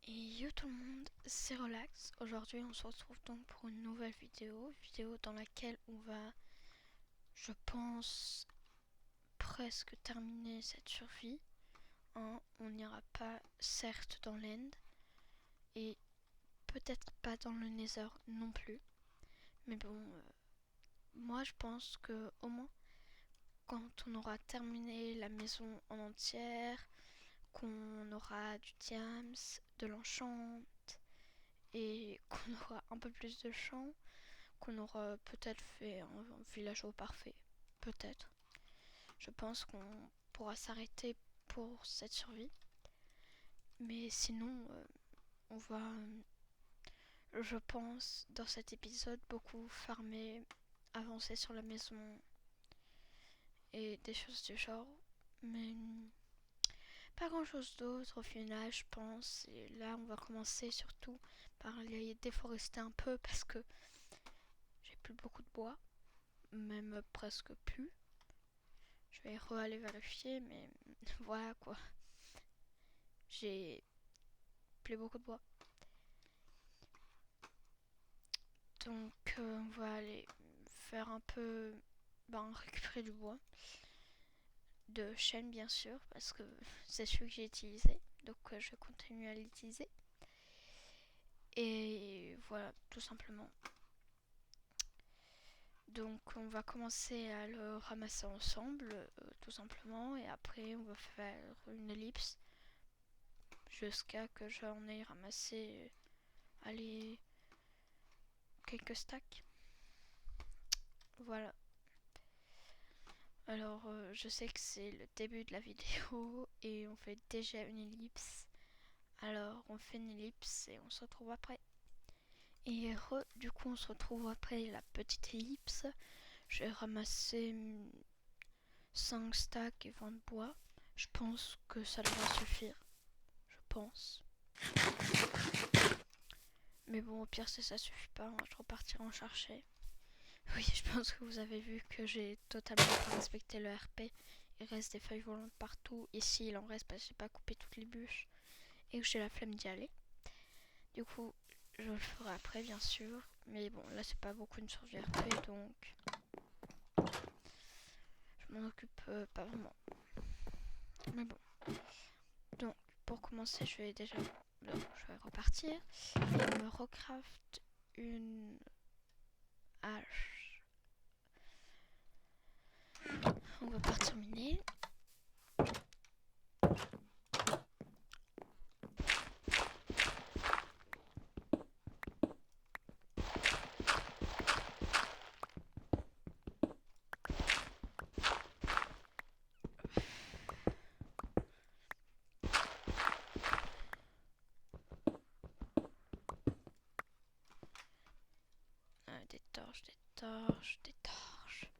Et yo tout le monde, c'est Relax. Aujourd'hui on se retrouve donc pour une nouvelle vidéo dans laquelle on va, je pense, presque terminer cette survie. On n'ira pas certes dans l'End et peut-être pas dans le Nether non plus. Mais bon, moi je pense que au moins quand on aura terminé la maison en entière, qu'on aura du diams, de l'enchant et qu'on aura un peu plus de champ, qu'on aura peut-être fait un villageois parfait. Peut-être. Je pense qu'on pourra s'arrêter pour cette survie. Mais sinon, on va, je pense, dans cet épisode, beaucoup farmer, avancer sur la maison et des choses du genre. Mais pas grand chose d'autre au final, je pense. Et là, on va commencer surtout par les déforester un peu parce que j'ai plus beaucoup de bois, même presque plus. Je vais aller vérifier, mais voilà quoi. J'ai plus beaucoup de bois. Donc on va aller faire un peu, récupérer du bois. De chêne bien sûr, parce que c'est celui que j'ai utilisé. Donc je vais continuer à l'utiliser. Et voilà, tout simplement. Donc on va commencer à le ramasser ensemble, tout simplement. Et après on va faire une ellipse jusqu'à que j'en ai ramassé, allez, quelques stacks. Voilà. Alors, je sais que c'est le début de la vidéo et on fait déjà une ellipse. Alors, on fait une ellipse et on se retrouve après. Et du coup, on se retrouve après la petite ellipse. J'ai ramassé 5 stacks et 20 de bois. Je pense que ça devrait suffire. Je pense. Mais bon, au pire, si ça suffit pas, je repartirai en chercher. Oui, je pense que vous avez vu que j'ai totalement pas respecté le RP. Il reste des feuilles volantes partout. Ici, il en reste parce que j'ai pas coupé toutes les bûches et que j'ai la flemme d'y aller. Du coup, je le ferai après, bien sûr. Mais bon, là, c'est pas beaucoup une survie RP, donc je m'en occupe pas vraiment. Mais bon. Donc, pour commencer, je vais déjà... Donc, je vais repartir et me recraft une hache. On va partir miner. Des torches, des torches, des torches.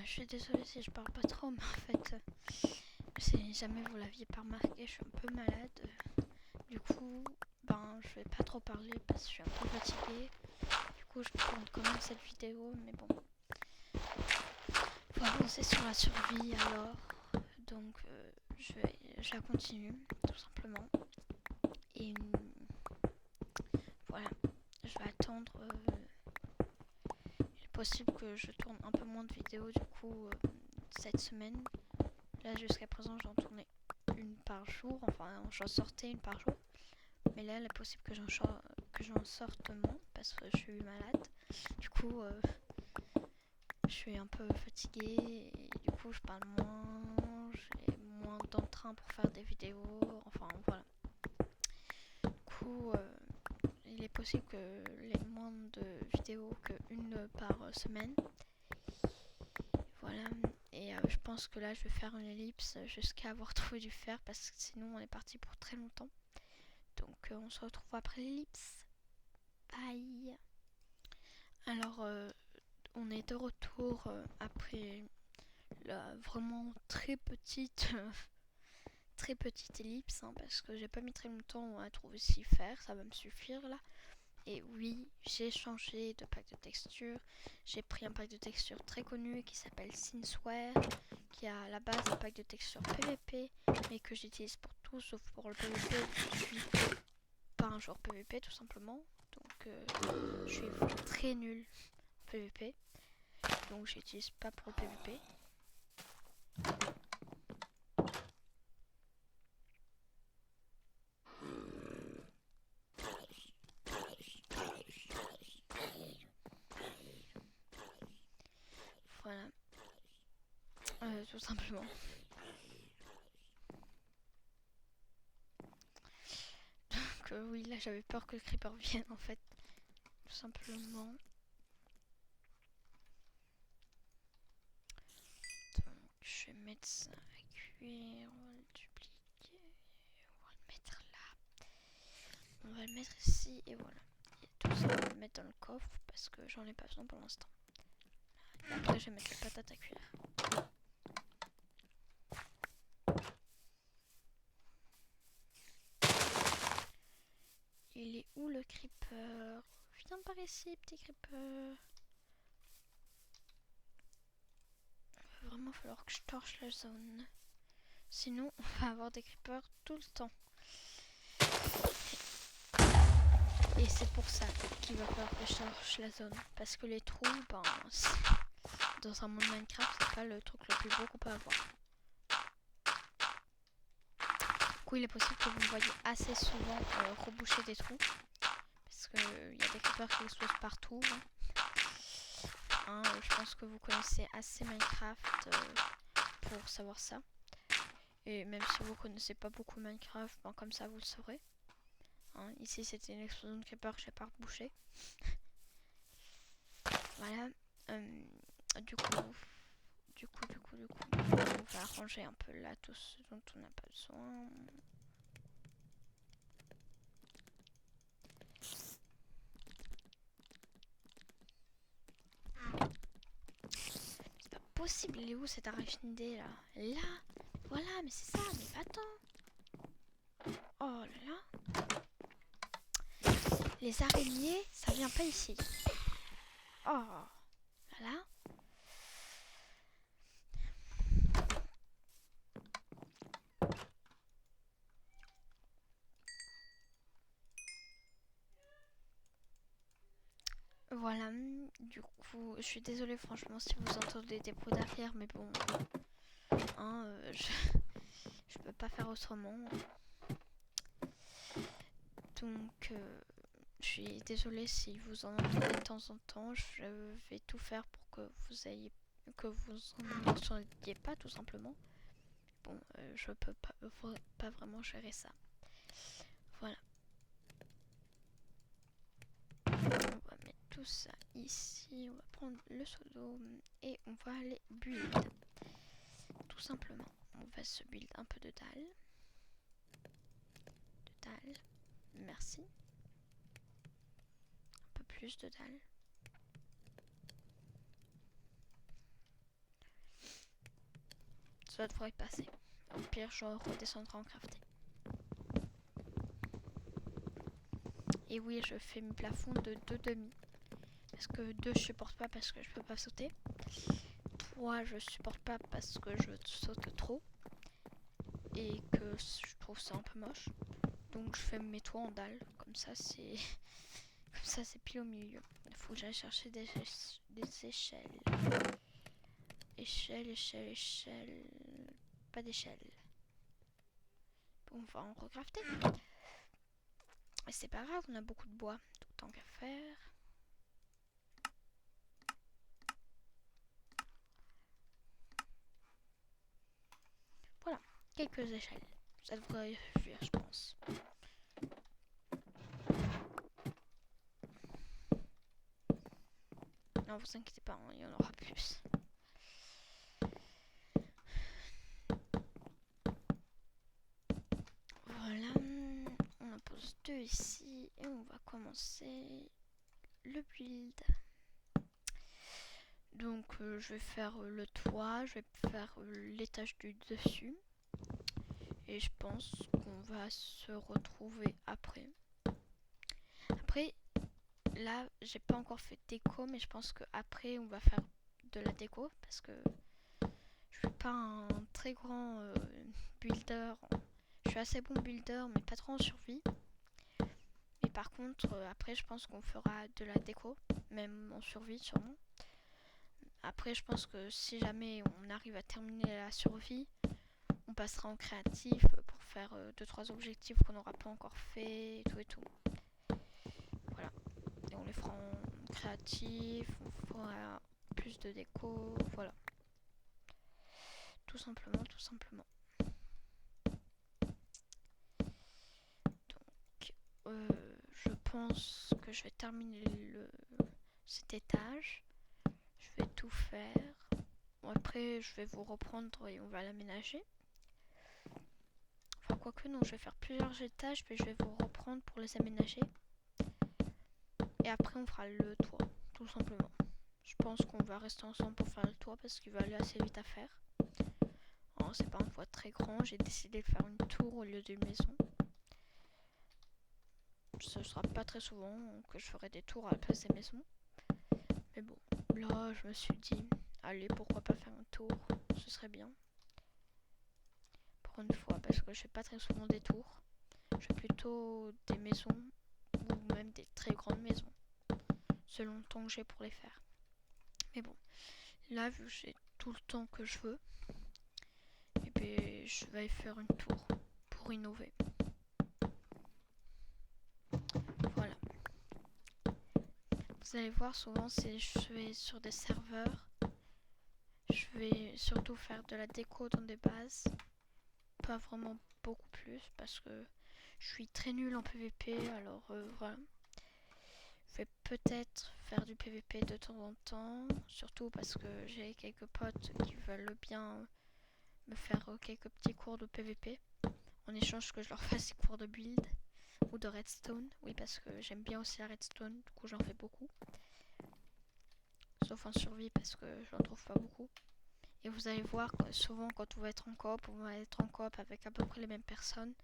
Je suis désolée si je parle pas trop, mais en fait, si jamais vous l'aviez pas remarqué, je suis un peu malade. Du coup, ben, je vais pas trop parler parce que je suis un peu fatiguée. Du coup, je tourne quand même cette vidéo, mais bon. Faut avancer sur la survie alors. Donc, je la continue, tout simplement. Et voilà, je vais attendre. Il est possible que je tourne un peu moins de vidéos du coup cette semaine. Là, jusqu'à présent, j'en tournais une par jour. Enfin, j'en sortais une par jour. Mais là, il est possible que j'en sorte moins parce que je suis malade. Du coup, je suis un peu fatiguée et du coup, je parle moins. J'ai moins d'entrain pour faire des vidéos. Enfin, voilà. Du coup, il est possible que les moins de vidéos qu'une par semaine. Voilà. Et je pense que là, je vais faire une ellipse jusqu'à avoir trouvé du fer parce que sinon, on est parti pour très longtemps. Donc, on se retrouve après l'ellipse. Bye. Alors, on est de retour après la vraiment très petite ellipse, hein, parce que j'ai pas mis très longtemps à trouver s'y faire, ça va me suffire là. Et oui, j'ai changé de pack de texture. J'ai pris un pack de texture très connu qui s'appelle Sinsware, qui a à la base un pack de texture PVP, mais que j'utilise pour tout sauf pour le PVP. Je suis pas un joueur PVP tout simplement, donc je suis très nul PVP, donc j'utilise pas pour le PVP. Voilà, tout simplement. Donc oui, là j'avais peur que le creeper vienne en fait, tout simplement. Donc je vais mettre ça à cuire, on va le dupliquer, on va le mettre là. On va le mettre ici et voilà. Et tout ça on va le mettre dans le coffre parce que j'en ai pas besoin pour l'instant. Et après je vais mettre les patates à cuire. Il est où le creeper? Viens par ici, petit creeper. Il va vraiment falloir que je torche la zone. Sinon, on va avoir des creepers tout le temps. Et c'est pour ça qu'il va falloir que je torche la zone. Parce que les trous, ben, dans un monde Minecraft, c'est pas le truc le plus beau qu'on peut avoir. Du coup, il est possible que vous me voyez assez souvent reboucher des trous. Parce qu'il y a des creepers qui explosent partout. Hein, je pense que vous connaissez assez Minecraft pour savoir ça. Et même si vous connaissez pas beaucoup Minecraft, ben, comme ça vous le saurez. Hein, ici c'était une explosion de creeper que j'ai pas rebouché. Voilà. Du coup, on va ranger un peu là tout ce dont on n'a pas besoin. C'est pas possible, il est où cette arachidée là? Là? Voilà, mais c'est ça, mais attends. Oh là là. Les araignées, ça vient pas ici. Oh là là. Voilà, du coup, je suis désolée franchement si vous entendez des bruits derrière, mais bon, hein, je peux pas faire autrement. Donc, je suis désolée si vous en entendez de temps en temps. Je vais tout faire pour que vous en entendiez pas tout simplement. Bon, je peux pas vraiment gérer ça. Voilà. On va mettre tout ça ici. On va prendre le seau d'eau et on va aller build. Tout simplement. On va se build un peu de dalle. Merci. Un peu plus de dalle. ça devrait passer. Au pire, je redescendrai en crafting. Et oui, je fais mes plafonds de 2,5. Parce que 2 je supporte pas parce que je peux pas sauter. 3 je supporte pas parce que je saute trop. Et que je trouve ça un peu moche. Donc je fais mes toits en dalle. Comme ça c'est pile au milieu. Il faut que j'aille chercher des échelles. Échelle. Pas d'échelle. Bon, on va en recrafter. Et c'est pas grave, on a beaucoup de bois. Tout tant qu'à faire. Voilà, quelques échelles. Ça devrait suffire, je pense. Non, vous inquiétez pas, il y en aura plus. Voilà, on en pose 2 ici et on va commencer le build. Donc je vais faire le toit, je vais faire l'étage du dessus. Et je pense qu'on va se retrouver après. Après, là, j'ai pas encore fait déco, mais je pense qu'après, on va faire de la déco. Parce que je suis pas un très grand builder. Je suis assez bon builder, mais pas trop en survie. Mais par contre, après, je pense qu'on fera de la déco, même en survie sûrement. Après, je pense que si jamais on arrive à terminer la survie, on passera en créatif pour faire 2-3 objectifs qu'on n'aura pas encore fait et tout. Voilà. Et on les fera en créatif, on fera plus de déco, voilà. Tout simplement. Donc, je pense que je vais terminer cet étage. Je vais tout faire. Bon, après, je vais vous reprendre et on va l'aménager. Enfin, quoique non, je vais faire plusieurs étages, puis je vais vous reprendre pour les aménager. Et après, on fera le toit, tout simplement. Je pense qu'on va rester ensemble pour faire le toit parce qu'il va aller assez vite à faire. Alors, c'est pas un toit très grand, j'ai décidé de faire une tour au lieu d'une maison. Ce sera pas très souvent que je ferai des tours à la place des maisons. Mais bon, là, je me suis dit, allez, pourquoi pas faire un tour, ce serait bien. Pour une fois, parce que je fais pas très souvent des tours. Je fais plutôt des maisons ou même des très grandes maisons, selon le temps que j'ai pour les faire. Mais bon, là, vu que j'ai tout le temps que je veux, et puis je vais faire une tour pour innover. Voilà. Vous allez voir, souvent, si je vais sur des serveurs, je vais surtout faire de la déco dans des bases. Pas vraiment beaucoup plus, parce que je suis très nulle en PVP, alors voilà. Je vais peut-être faire du PVP de temps en temps, surtout parce que j'ai quelques potes qui veulent bien me faire quelques petits cours de PVP, en échange que je leur fasse des cours de build ou de redstone. Oui, parce que j'aime bien aussi la redstone, du coup j'en fais beaucoup. Sauf en survie parce que j'en trouve pas beaucoup. Et vous allez voir que souvent quand on va être en coop, on va être en coop avec à peu près les mêmes personnes.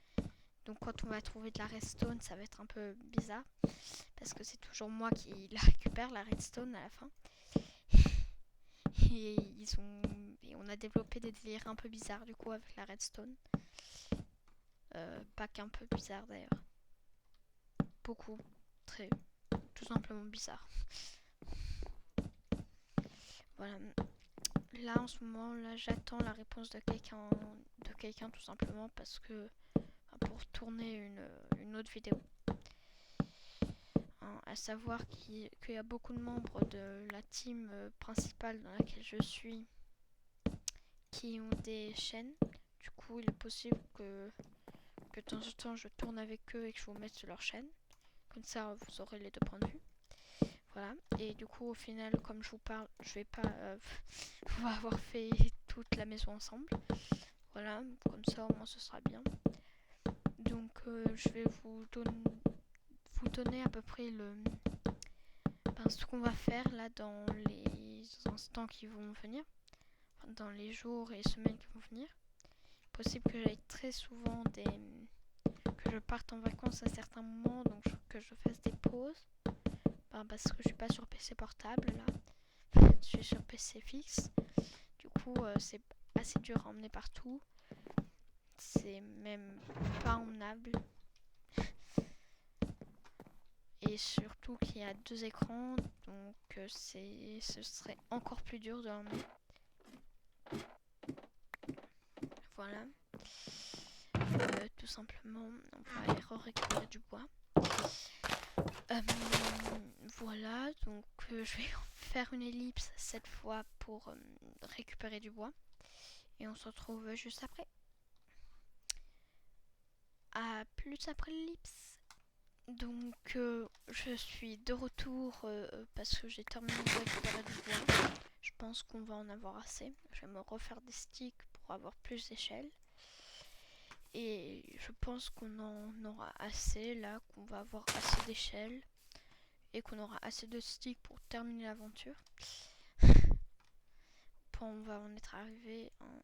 Donc quand on va trouver de la redstone, ça va être un peu bizarre. Parce que c'est toujours moi qui la récupère, la redstone, à la fin. Et on a développé des délires un peu bizarres du coup avec la redstone. Pas qu'un peu bizarre d'ailleurs. Beaucoup, très, tout simplement bizarre. Voilà. Là en ce moment, là j'attends la réponse de quelqu'un tout simplement parce que pour tourner une autre vidéo. À savoir qu'il y a beaucoup de membres de la team principale dans laquelle je suis qui ont des chaînes. Du coup, il est possible que de temps en temps je tourne avec eux et que je vous mette sur leur chaîne. Comme ça, vous aurez les deux points de vue. Voilà. Et du coup, au final, comme je vous parle, je vais pas. On va avoir fait toute la maison ensemble. Voilà. Comme ça, au moins, ce sera bien. Donc, je vais vous donner à peu près ce qu'on va faire là dans les instants qui vont venir. dans les jours et semaines qui vont venir. Possible que j'aille très souvent que je parte en vacances à certains moments, donc que je fasse des pauses. Parce que je suis pas sur PC portable là, je suis sur PC fixe. Du coup, c'est assez dur à emmener partout. C'est même pas emmenable. Et surtout qu'il y a 2 écrans, donc ce serait encore plus dur de l'emmener. Voilà. Tout simplement, on va aller récupérer du bois. Voilà, donc je vais faire une ellipse cette fois pour récupérer du bois. Et on se retrouve juste après. À plus après l'ellipse. Donc je suis de retour parce que j'ai terminé de récupérer du bois. Je pense qu'on va en avoir assez. Je vais me refaire des sticks pour avoir plus d'échelle. Et je pense qu'on en aura assez là, qu'on va avoir assez d'échelle. Et qu'on aura assez de sticks pour terminer l'aventure. On va en être arrivé en...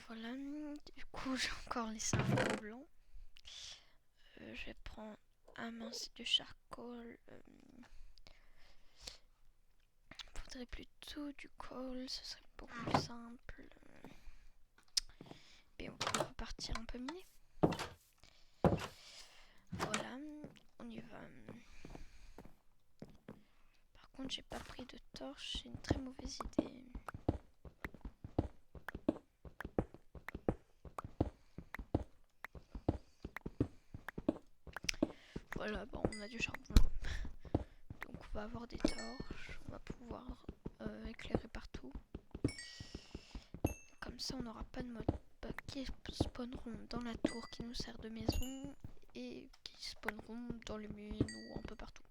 Voilà, du coup j'ai encore laissé un gros blanc. Je vais prendre un mince de charcoal. Faudrait plutôt du coal, ce serait beaucoup plus simple. Et on peut repartir un peu miner. Voilà, on y va. Par contre, j'ai pas pris de torche, c'est une très mauvaise idée. Voilà, bon, on a du charbon. Donc on va avoir des torches, on va pouvoir éclairer partout. Comme ça, on n'aura pas de mode qui spawneront dans la tour qui nous sert de maison et qui spawneront dans les mines ou un peu partout.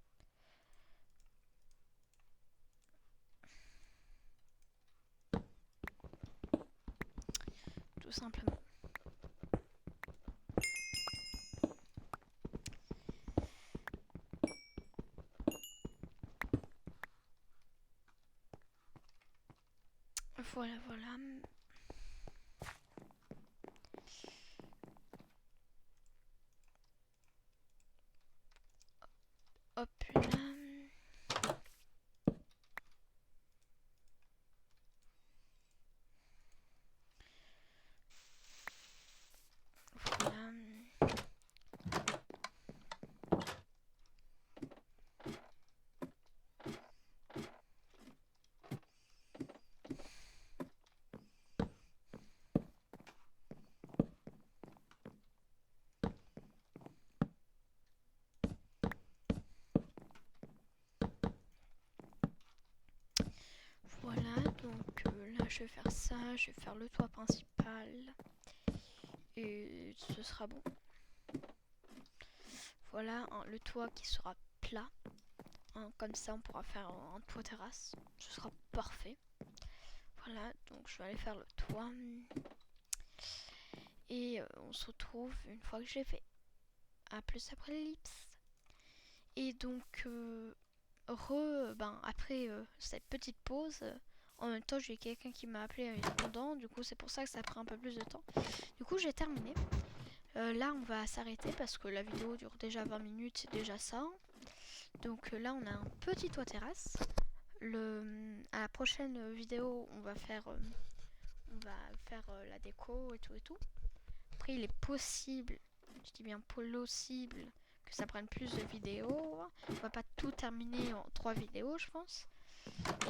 Tout simplement. Voilà, voilà. Hop là. Voilà. Voilà, donc là je vais faire ça, je vais faire le toit principal et ce sera bon. Voilà, le toit qui sera plat, comme ça on pourra faire un toit terrasse, ce sera parfait. Voilà, donc je vais aller faire le toit et on se retrouve une fois que j'ai fait. à plus après l'ellipse. Et donc, après cette petite pause, en même temps j'ai eu quelqu'un qui m'a appelé répondant, du coup c'est pour ça que ça a pris un peu plus de temps. Du coup j'ai terminé. Là on va s'arrêter parce que la vidéo dure déjà 20 minutes, c'est déjà ça. Donc là on a un petit toit terrasse. À la prochaine vidéo on va faire la déco et tout et tout. Après il est possible, je dis bien possible, que ça prenne plus de vidéos. On va pas tout terminer en 3 vidéos je pense.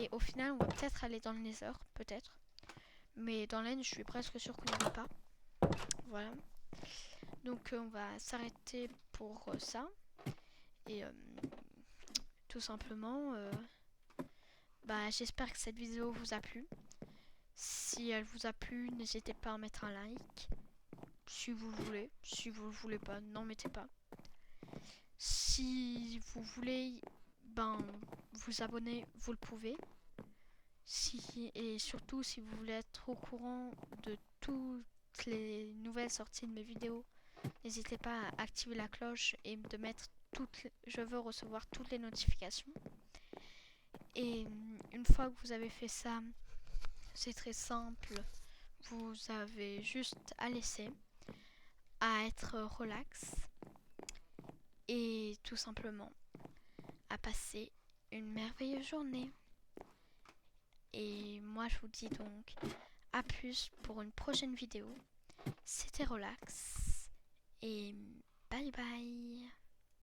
Et au final on va peut-être aller dans le Nether, peut-être. Mais dans l'End je suis presque sûre qu'on n'y va pas. Voilà. Donc on va s'arrêter pour ça. Et tout simplement, j'espère que cette vidéo vous a plu. Si elle vous a plu, n'hésitez pas à mettre un like. Si vous le voulez. Si vous le voulez pas, n'en mettez pas. Si vous voulez vous abonner, vous le pouvez. Et surtout si vous voulez être au courant de toutes les nouvelles sorties de mes vidéos, n'hésitez pas à activer la cloche et de mettre je veux recevoir toutes les notifications. Et une fois que vous avez fait ça, c'est très simple. Vous avez juste à laisser, à être relax et tout simplement à passer une merveilleuse journée. Et moi je vous dis donc à plus pour une prochaine vidéo. C'était Relax et bye bye.